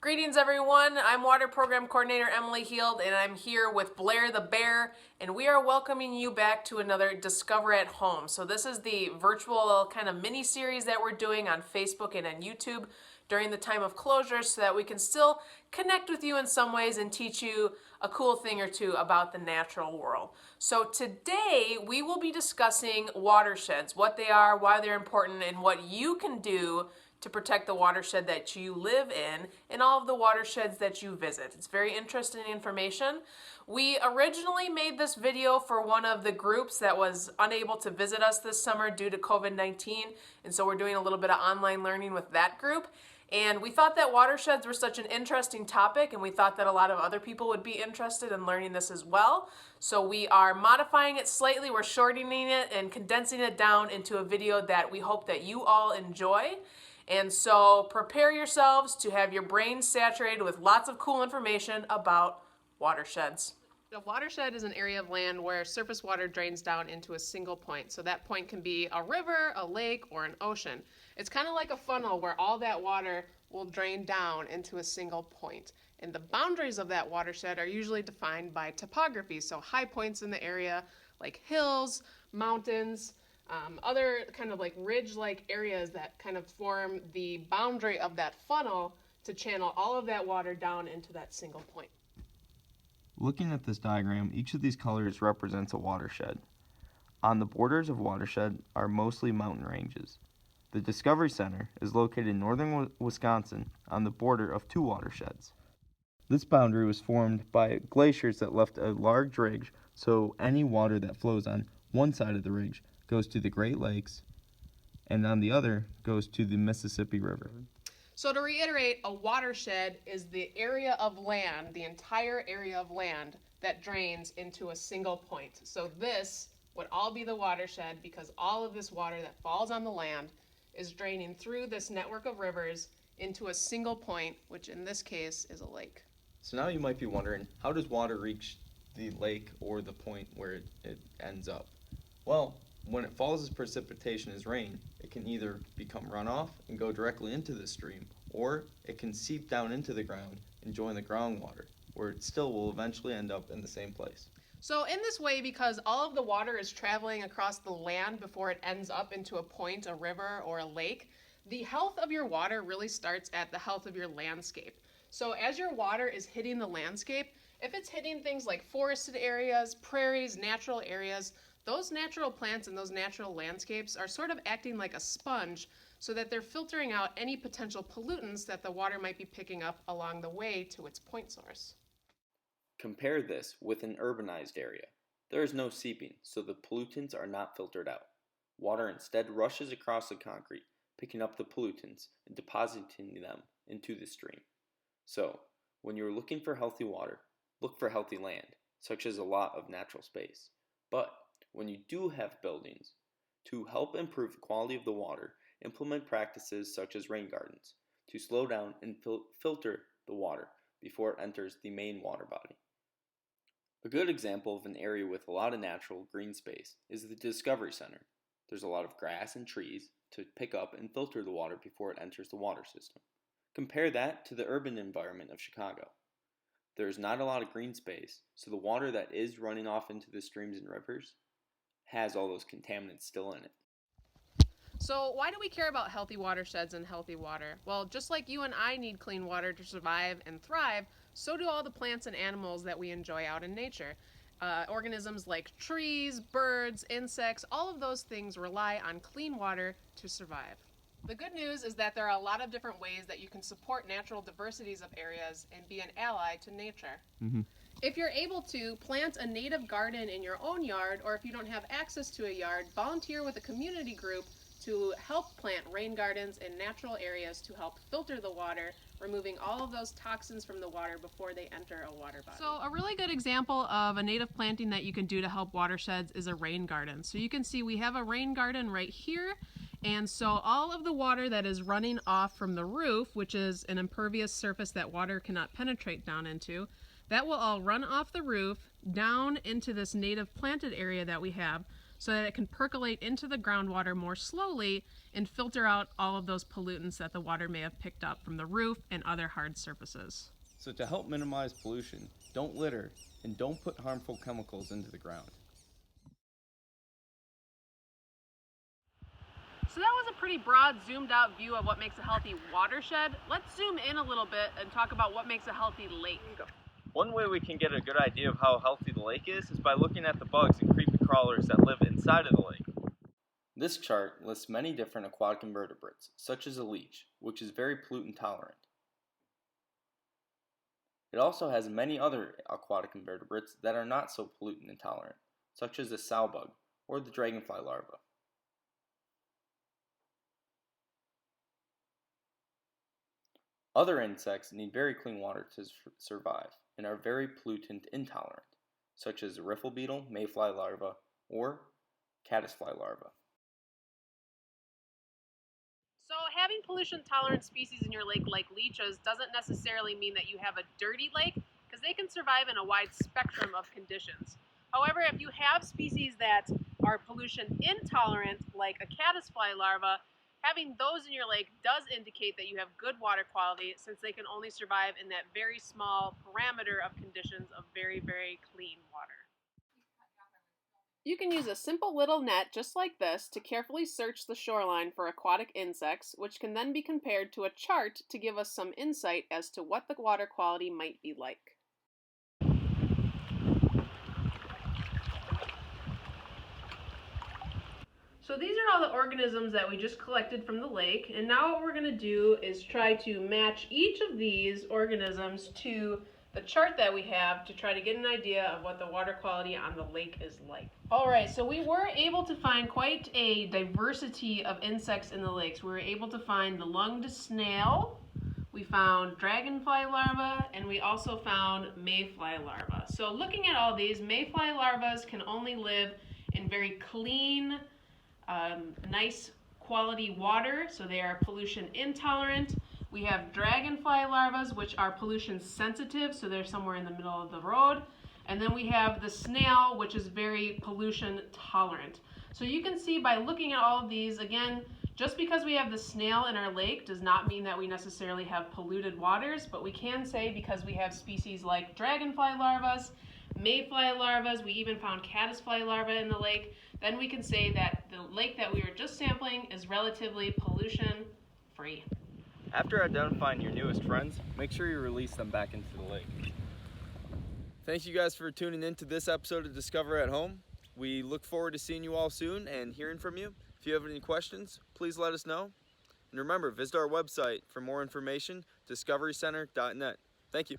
Greetings everyone, I'm Water Program Coordinator Emily Heald and I'm here with Blair the Bear and we are welcoming you back to another Discover at Home. So this is the virtual kind of mini series that we're doing on Facebook and on YouTube during the time of closure so that we can still connect with you in some ways and teach you a cool thing or two about the natural world. So today we will be discussing watersheds, what they are, why they're important, and what you can do to protect the watershed that you live in and all of the watersheds that you visit. It's very interesting information. We originally made this video for one of the groups that was unable to visit us this summer due to COVID-19, and so we're doing a little bit of online learning with that group. And we thought that watersheds were such an interesting topic, and we thought that a lot of other people would be interested in learning this as well. So we are modifying it slightly, we're shortening it and condensing it down into a video that we hope that you all enjoy. And so prepare yourselves to have your brains saturated with lots of cool information about watersheds. A watershed is an area of land where surface water drains down into a single point. So that point can be a river, a lake, or an ocean. It's kind of like a funnel where all that water will drain down into a single point. And the boundaries of that watershed are usually defined by topography. So high points in the area like hills, mountains, other kind of like ridge-like areas that kind of form the boundary of that funnel to channel all of that water down into that single point. Looking at this diagram, each of these colors represents a watershed. On the borders of watershed are mostly mountain ranges. The Discovery Center is located in northern Wisconsin on the border of two watersheds. This boundary was formed by glaciers that left a large ridge, so any water that flows on one side of the ridge goes to the Great Lakes, and on the other goes to the Mississippi River. So to reiterate, a watershed is the area of land, the entire area of land that drains into a single point. So this would all be the watershed because all of this water that falls on the land is draining through this network of rivers into a single point, which in this case is a lake. So now you might be wondering, how does water reach the lake or the point where it ends up? Well, when it falls as precipitation as rain, it can either become runoff and go directly into the stream, or it can seep down into the ground and join the groundwater, where it still will eventually end up in the same place. So in this way, because all of the water is traveling across the land before it ends up into a point, a river, or a lake, the health of your water really starts at the health of your landscape. So as your water is hitting the landscape, if it's hitting things like forested areas, prairies, natural areas, those natural plants and those natural landscapes are sort of acting like a sponge so that they're filtering out any potential pollutants that the water might be picking up along the way to its point source. Compare this with an urbanized area. There is no seeping, so the pollutants are not filtered out. Water instead rushes across the concrete, picking up the pollutants and depositing them into the stream. So, when you're looking for healthy water, look for healthy land, such as a lot of natural space. But when you do have buildings, to help improve the quality of the water, implement practices such as rain gardens to slow down and filter the water before it enters the main water body. A good example of an area with a lot of natural green space is the Discovery Center. There's a lot of grass and trees to pick up and filter the water before it enters the water system. Compare that to the urban environment of Chicago. There's not a lot of green space, so the water that is running off into the streams and rivers has all those contaminants still in it. So why do we care about healthy watersheds and healthy water? Well, just like you and I need clean water to survive and thrive, so do all the plants and animals that we enjoy out in nature. Organisms like trees, birds, insects, all of those things rely on clean water to survive. The good news is that there are a lot of different ways that you can support natural diversities of areas and be an ally to nature. If you're able to, plant a native garden in your own yard, or if you don't have access to a yard, volunteer with a community group to help plant rain gardens in natural areas to help filter the water, removing all of those toxins from the water before they enter a water body. So a really good example of a native planting that you can do to help watersheds is a rain garden. So you can see we have a rain garden right here. And so all of the water that is running off from the roof, which is an impervious surface that water cannot penetrate down into, that will all run off the roof down into this native planted area that we have. so that it can percolate into the groundwater more slowly and filter out all of those pollutants that the water may have picked up from the roof and other hard surfaces. So to help minimize pollution, don't litter and don't put harmful chemicals into the ground. So that was a pretty broad, zoomed out view of what makes a healthy watershed. Let's zoom in a little bit and talk about what makes a healthy lake. One way we can get a good idea of how healthy the lake is by looking at the bugs and creepy crawlers that live inside of the lake. This chart lists many different aquatic invertebrates, such as a leech, which is very pollutant tolerant. It also has many other aquatic invertebrates that are not so pollutant intolerant, such as the sow bug or the dragonfly larva. Other insects need very clean water to survive and are very pollutant intolerant, such as the riffle beetle, mayfly larva, or caddisfly larva. So having pollution tolerant species in your lake like leeches doesn't necessarily mean that you have a dirty lake, because they can survive in a wide spectrum of conditions. However, if you have species that are pollution intolerant, like a caddisfly larva, having those in your lake does indicate that you have good water quality, since they can only survive in that very small parameter of conditions of very, very clean water. You can use a simple little net just like this to carefully search the shoreline for aquatic insects, which can then be compared to a chart to give us some insight as to what the water quality might be like. So these are all the organisms that we just collected from the lake, and now what we're going to do is try to match each of these organisms to the chart that we have to try to get an idea of what the water quality on the lake is like. Alright, so we were able to find quite a diversity of insects in the lakes. We were able to find the lunged snail, we found dragonfly larvae, and we also found mayfly larvae. So looking at all these, mayfly larvae can only live in very clean, nice quality water, so they are pollution intolerant. We have dragonfly larvae, which are pollution sensitive, so they're somewhere in the middle of the road. And then we have the snail, which is very pollution tolerant. So you can see by looking at all of these, again, just because we have the snail in our lake does not mean that we necessarily have polluted waters, but we can say because we have species like dragonfly larvae, mayfly larvae, we even found caddisfly larvae in the lake, then we can say that the lake that we were just sampling is relatively pollution free. After identifying your newest friends, make sure you release them back into the lake. Thank you guys for tuning in to this episode of Discover at Home. We look forward to seeing you all soon and hearing from you. If you have any questions, please let us know. And remember, visit our website for more information, discoverycenter.net. Thank you.